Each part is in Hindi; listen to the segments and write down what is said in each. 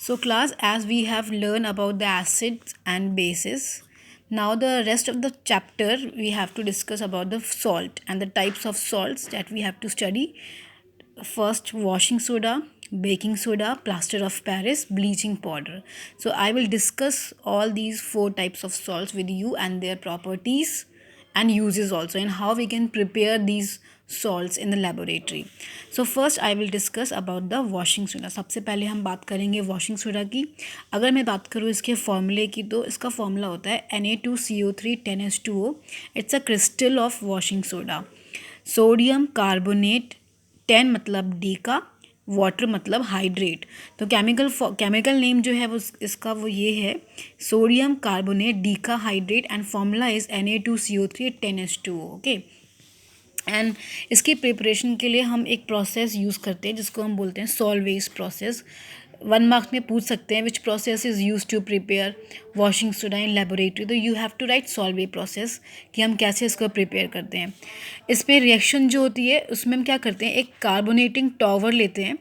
So class, as we have learned about the acids and bases, now the rest of the chapter we have to discuss about the salt and the types of salts that we have to study. First, washing soda, baking soda, plaster of Paris, bleaching powder. So I will discuss all these four types of salts with you and their properties and uses also, and how we can prepare these salts in the laboratory. So first I will discuss about the washing soda. सबसे पहले हम बात करेंगे वॉशिंग सोडा की. अगर मैं बात करूँ इसके फॉर्मूले की, तो इसका फॉर्मूला होता है Na2CO3 10H2O. It's a crystal of washing soda. Sodium carbonate, 10 मतलब डी का, वाटर मतलब हाइड्रेट. तो केमिकल नेम जो है वो इसका वो ये है, सोडियम कार्बोनेट डी का hydrate, and formula is Na2CO3 10H2O. Okay. And इसकी प्रिपरेशन के लिए हम एक प्रोसेस यूज़ करते हैं जिसको हम बोलते हैं सॉल्वेज प्रोसेस. 1 मार्क्स में पूछ सकते हैं which process is used to prepare washing soda in laboratory. तो you have to write Solvay process, कि हम कैसे इसको प्रिपेयर करते हैं. इसमें रिएक्शन जो होती है उसमें हम क्या करते हैं, एक कार्बोनेटिंग टॉवर लेते हैं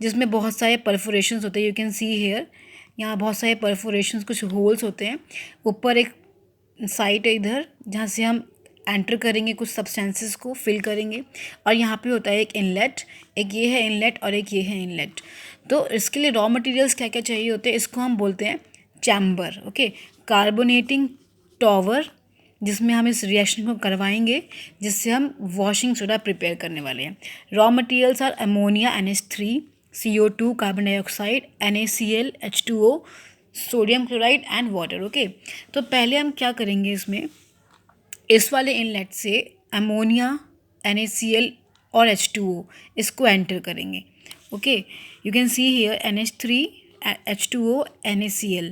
जिसमें बहुत सारे परफोरेशंस होते हैं. यू कैन सी हेयर, यहाँ बहुत सारे परफोरेशंस, कुछ होल्स होते हैं. ऊपर एक साइट है इधर जहाँ से हम एंटर करेंगे, कुछ सब्सटेंसेस को फिल करेंगे, और यहाँ पे होता है एक इनलेट. एक ये है इनलेट और एक ये है इनलेट. तो इसके लिए रॉ मटेरियल्स क्या क्या चाहिए होते हैं, इसको हम बोलते हैं चैम्बर. ओके. कार्बोनेटिंग टॉवर, जिसमें हम इस रिएक्शन को करवाएंगे जिससे हम वॉशिंग सोडा प्रिपेयर करने वाले हैं. Raw materials are ammonia NH3, CO2 carbon dioxide, NaCl, H2O, sodium chloride and water. Okay. तो पहले हम क्या करेंगे, इसमें इस वाले इनलेट से अमोनिया, NaCl और H2O इसको एंटर करेंगे. Okay. You can see here NH3, H2O, NaCl.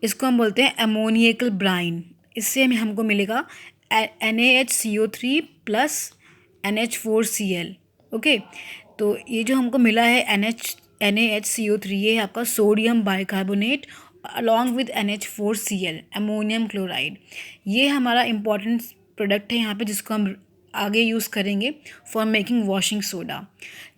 इसको हम बोलते हैं अमोनियकल ब्राइन. इससे हमको मिलेगा NaHCO3 प्लस NH4Cl. ओके. तो ये जो हमको मिला है NaHCO3, ये है आपका sodium bicarbonate along with NH4Cl, ammonium chloride. ये हमारा इम्पॉर्टेंट प्रोडक्ट है यहाँ पे, जिसको हम आगे यूज़ करेंगे for making washing soda.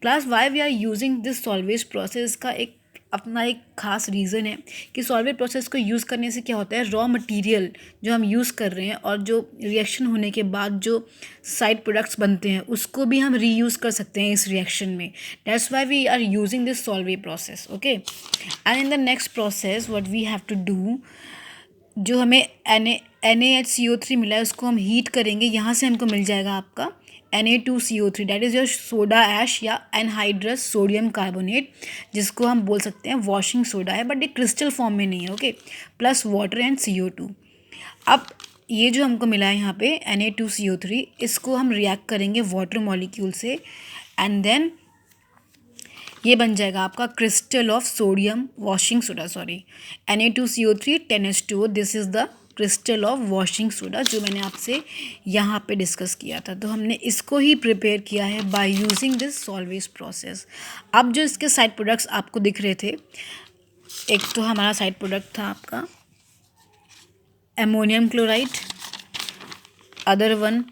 Class, why we are using this Solvay process का एक अपना एक खास रीज़न है कि सॉल्वेज प्रोसेस को यूज़ करने से क्या होता है, रॉ मटेरियल जो हम यूज़ कर रहे हैं और जो रिएक्शन होने के बाद जो साइड प्रोडक्ट्स बनते हैं उसको भी हम रीयूज़ कर सकते हैं इस रिएक्शन में. That's why we are using this Solvay process. Okay. And in the next process what we have to do, जो हमें NaHCO3 मिला है उसको हम हीट करेंगे. यहाँ से हमको मिल जाएगा आपका Na2CO3, that is your soda ash या एनहाइड्रस सोडियम कार्बोनेट, जिसको हम बोल सकते हैं वॉशिंग सोडा है, बट ये क्रिस्टल फॉर्म में नहीं है. Okay. Plus water and CO2. अब ये जो हमको मिला है यहाँ पे Na2CO3, इसको हम रिएक्ट करेंगे वाटर मॉलिक्यूल से, एंड देन ये बन जाएगा आपका crystal of sodium washing soda. Sorry, Na2CO3 10H2O. This is the crystal of washing soda जो मैंने आपसे यहाँ पे डिस्कस किया था. तो हमने इसको ही प्रिपेयर किया है by using this Solvay process. अब जो इसके साइड प्रोडक्ट्स आपको दिख रहे थे, एक तो हमारा साइड प्रोडक्ट था आपका ammonium chloride, other one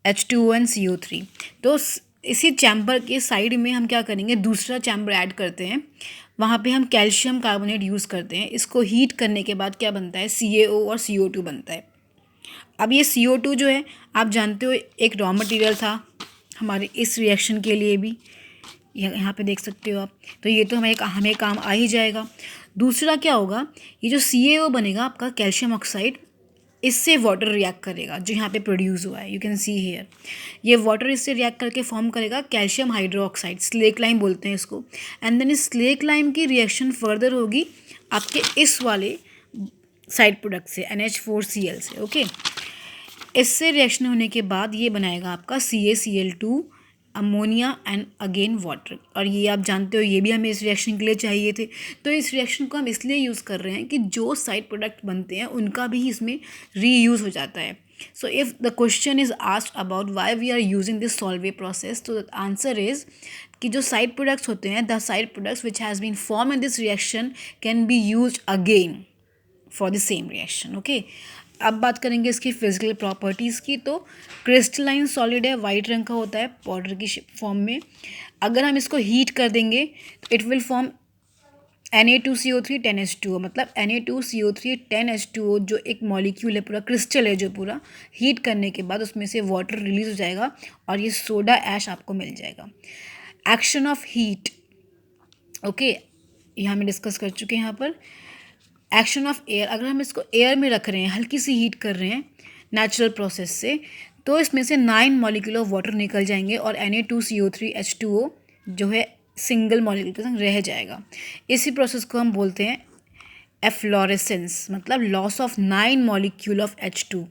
H2O and CO3. तो इसी चैम्बर के साइड में हम क्या करेंगे, दूसरा चैम्बर ऐड करते हैं. वहाँ पे हम कैल्शियम कार्बोनेट यूज़ करते हैं. इसको हीट करने के बाद क्या बनता है, CaO और CO2 बनता है. अब ये CO2 जो है आप जानते हो एक रॉ मटेरियल था हमारे इस रिएक्शन के लिए भी, यहाँ पे देख सकते हो आप. तो ये तो हमें काम आ ही जाएगा. दूसरा क्या होगा, ये जो CaO बनेगा आपका कैल्शियम ऑक्साइड, इससे वाटर रिएक्ट करेगा जो यहाँ पे प्रोड्यूस हुआ है. यू कैन सी हेयर, ये वाटर इससे रिएक्ट करके फॉर्म करेगा कैल्शियम हाइड्रोक्साइड, स्लेक लाइम बोलते हैं इसको. एंड देन इस स्लेक लाइम की रिएक्शन फर्दर होगी आपके इस वाले साइड प्रोडक्ट से NH4Cl से. ओके. इससे रिएक्शन होने के बाद ये बनाएगा आपका CaCl2, ammonia and again water. और ये आप जानते हो ये भी हमें इस रिएक्शन के लिए चाहिए थे. तो इस रिएक्शन को हम इसलिए यूज़ कर रहे हैं कि जो साइड प्रोडक्ट बनते हैं उनका भी इसमें रीयूज़ हो जाता है. So if the question is asked about why we are using this Solvay process, तो द आंसर इज़ कि जो साइड प्रोडक्ट्स होते हैं, the side products which has been form in this reaction can be use again for the same reaction. Okay. अब बात करेंगे इसकी फिजिकल प्रॉपर्टीज़ की. तो क्रिस्टलाइन सॉलिड है, वाइट रंग का होता है पाउडर की फॉर्म में. अगर हम इसको हीट कर देंगे तो it will form Na2CO3 10H2O, मतलब Na2CO3 10H2O जो एक मॉलिक्यूल है, पूरा क्रिस्टल है, जो पूरा हीट करने के बाद उसमें से वाटर रिलीज हो जाएगा और ये सोडा ऐश आपको मिल जाएगा. एक्शन ऑफ हीट, ओके, ये हमें डिस्कस कर चुके हैं यहाँ पर. एक्शन ऑफ एयर, अगर हम इसको एयर में रख रहे हैं, हल्की सी हीट कर रहे हैं नेचुरल प्रोसेस से, तो इसमें से 9 मॉलिक्यूल ऑफ वाटर निकल जाएंगे और Na2CO3H2O जो है सिंगल मॉलिक्यूल के संग रह जाएगा. इसी प्रोसेस को हम बोलते हैं एफ्लोरेसेंस, मतलब loss of 9 molecule of H2.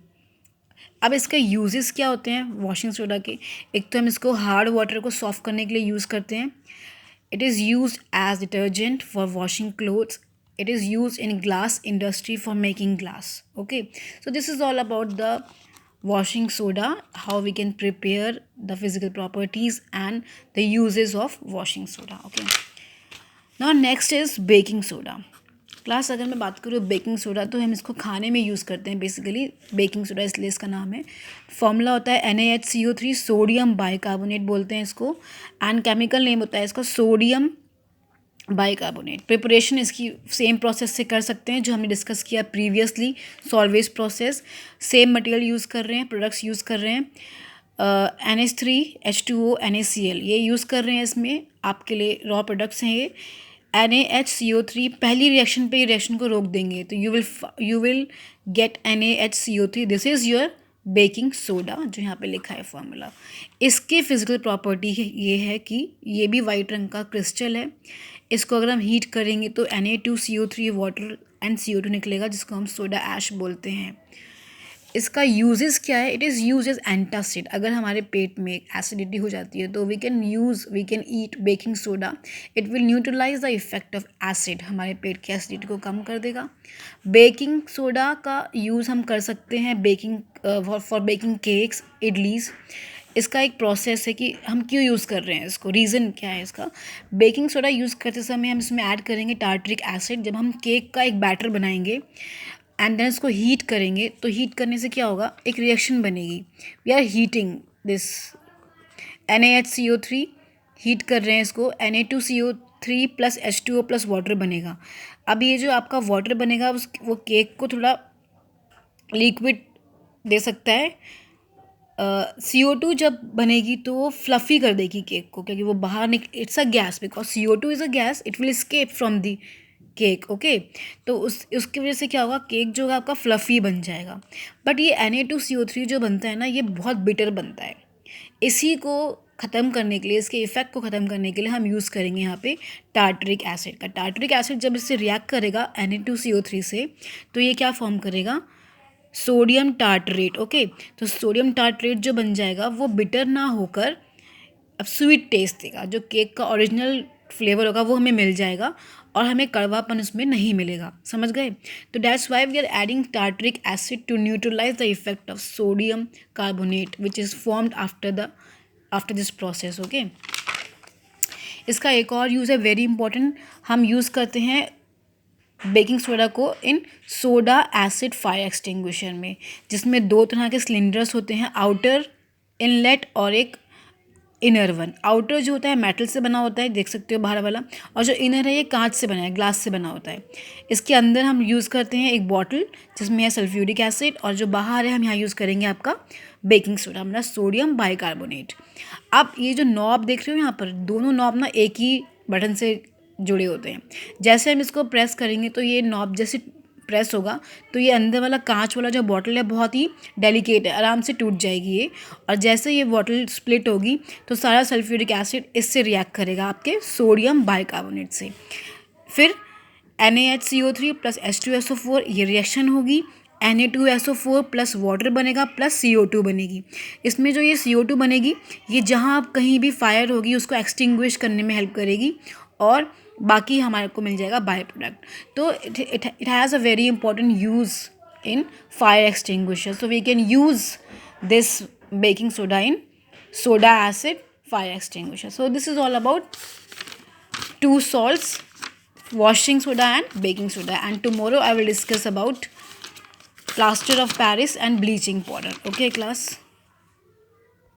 अब इसके यूजेस क्या होते हैं वॉशिंग सोडा के? एक तो हम इसको हार्ड वाटर को सॉफ्ट करने के लिए यूज़ करते हैं. It is use as detergent for washing clothes. It is used in glass industry for making glass. Okay, so this is all about the washing soda, how we can prepare, the physical properties and the uses of washing soda. Okay, now next is baking soda. Class अगर मैं बात करूँ बेकिंग सोडा, तो हम इसको खाने में यूज़ करते हैं बेसिकली. बेकिंग सोडा इसलिए इसका नाम है. फॉर्मूला होता है NaHCO3 सोडियम बाइकार्बोनेट बोलते हैं इसको, एंड केमिकल नेम होता है इसका सोडियम बाइकार्बोनेट. प्रिपरेशन इसकी सेम प्रोसेस से कर सकते हैं जो हमने डिस्कस किया previously, salvage process. Same material use कर रहे हैं, प्रोडक्ट्स यूज़ कर रहे हैं. NH3H2O NaCl ये यूज़ कर रहे हैं. इसमें आपके लिए रॉ प्रोडक्ट्स हैं ये. NaHCO3 पहली रिएक्शन पे रिएक्शन को रोक देंगे तो you will get NaHCO3. This is your baking soda जो यहाँ पे लिखा है फॉर्मूला. इसके फिजिकल प्रॉपर्टी ये है कि ये भी वाइट रंग का क्रिस्टल है. इसको अगर हम हीट करेंगे तो Na2CO3 वाटर एंड CO2 निकलेगा, जिसको हम सोडा ऐश बोलते हैं. इसका यूजेस क्या है? It is use as antacid. अगर हमारे पेट में एसिडिटी हो जाती है तो we can eat baking soda. It will neutralise the effect of acid, हमारे पेट की एसिडिटी को कम कर देगा. बेकिंग सोडा का यूज़ हम कर सकते हैं फॉर बेकिंग केक्स, इडलीज. इसका एक प्रोसेस है कि हम क्यों यूज़ कर रहे हैं इसको, रीज़न क्या है इसका. बेकिंग सोडा यूज़ करते समय हम इसमें ऐड करेंगे टार्ट्रिक एसिड. जब हम केक का एक बैटर बनाएंगे एंड देन इसको हीट करेंगे, तो हीट करने से क्या होगा, एक रिएक्शन बनेगी. We are heating this NaHCO3, heat कर रहे हैं इसको. Na2CO3 plus H2O plus water बनेगा. अब ये जो आपका वाटर बनेगा वो केक को थोड़ा लिक्विड दे सकता है. CO2 जब बनेगी तो वो फ्लफ़ी कर देगी केक को, क्योंकि वो बाहर it's a gas, because CO2 is a gas, it will escape from the cake. Okay, तो उसकी वजह से क्या होगा, केक जो है आपका फ्लफ़ी बन जाएगा. बट ये Na2CO3 जो बनता है ना, ये बहुत बिटर बनता है. इसी को ख़त्म करने के लिए, इसके इफ़ेक्ट को ख़त्म करने के लिए हम यूज़ करेंगे यहाँ पे टार्ट्रिक एसिड का. टार्ट्रिक एसिड जब इससे रिएक्ट करेगा Na2CO3 से, तो ये क्या फॉर्म करेगा, सोडियम टार्टरेट. ओके, तो सोडियम टार्टरेट जो बन जाएगा वो बिटर ना होकर अब स्वीट टेस्ट देगा. जो केक का ओरिजिनल फ्लेवर होगा वो हमें मिल जाएगा और हमें कड़वापन उसमें नहीं मिलेगा. समझ गए? तो that's why we are adding tartaric acid to neutralise the effect of sodium carbonate which is formed after this process. Okay, इसका एक और यूज़ है वेरी इंपॉर्टेंट. हम यूज़ करते हैं बेकिंग सोडा को इन सोडा एसिड फायर एक्सटिंग्विशर में, जिसमें 2 तरह के सिलेंडर्स होते हैं, आउटर इनलेट और एक इनर वन. आउटर जो होता है मेटल से बना होता है, देख सकते हो बाहर वाला, और जो इनर है ये कांच से बना है, ग्लास से बना होता है. इसके अंदर हम यूज़ करते हैं एक बॉटल जिसमें है सल्फ्यूरिक एसिड, और जो बाहर है हम यहाँ यूज़ करेंगे आपका बेकिंग सोडा, हमारा सोडियम बाइकार्बोनेट. अब ये जो नॉब देख रहे हो यहाँ पर, दोनों नॉब ना एक ही बटन से जुड़े होते हैं. जैसे हम इसको प्रेस करेंगे तो ये नॉब जैसे प्रेस होगा तो ये अंदर वाला कांच वाला जो बॉटल है बहुत ही डेलिकेट है, आराम से टूट जाएगी ये. और जैसे ये बॉटल स्प्लिट होगी तो सारा सल्फ्यूरिक एसिड इससे रिएक्ट करेगा आपके सोडियम बाइकार्बोनेट से. फिर NaHCO3 प्लस H2SO4 ये रिएक्शन होगी. Na2SO4 प्लस वाटर बनेगा प्लस CO2 बनेगी. इसमें जो ये CO2 बनेगी, ये जहाँ आप कहीं भी फायर होगी उसको एक्सटिंग्विश करने में हेल्प करेगी और बाकी हमारे को मिल जाएगा बाय प्रोडक्ट. तो it has a very important use in fire extinguisher. So we can use this baking soda in soda acid fire extinguisher. So this is all about 2 salts, washing soda and baking soda, and tomorrow I will discuss about plaster of Paris and bleaching powder. Okay class.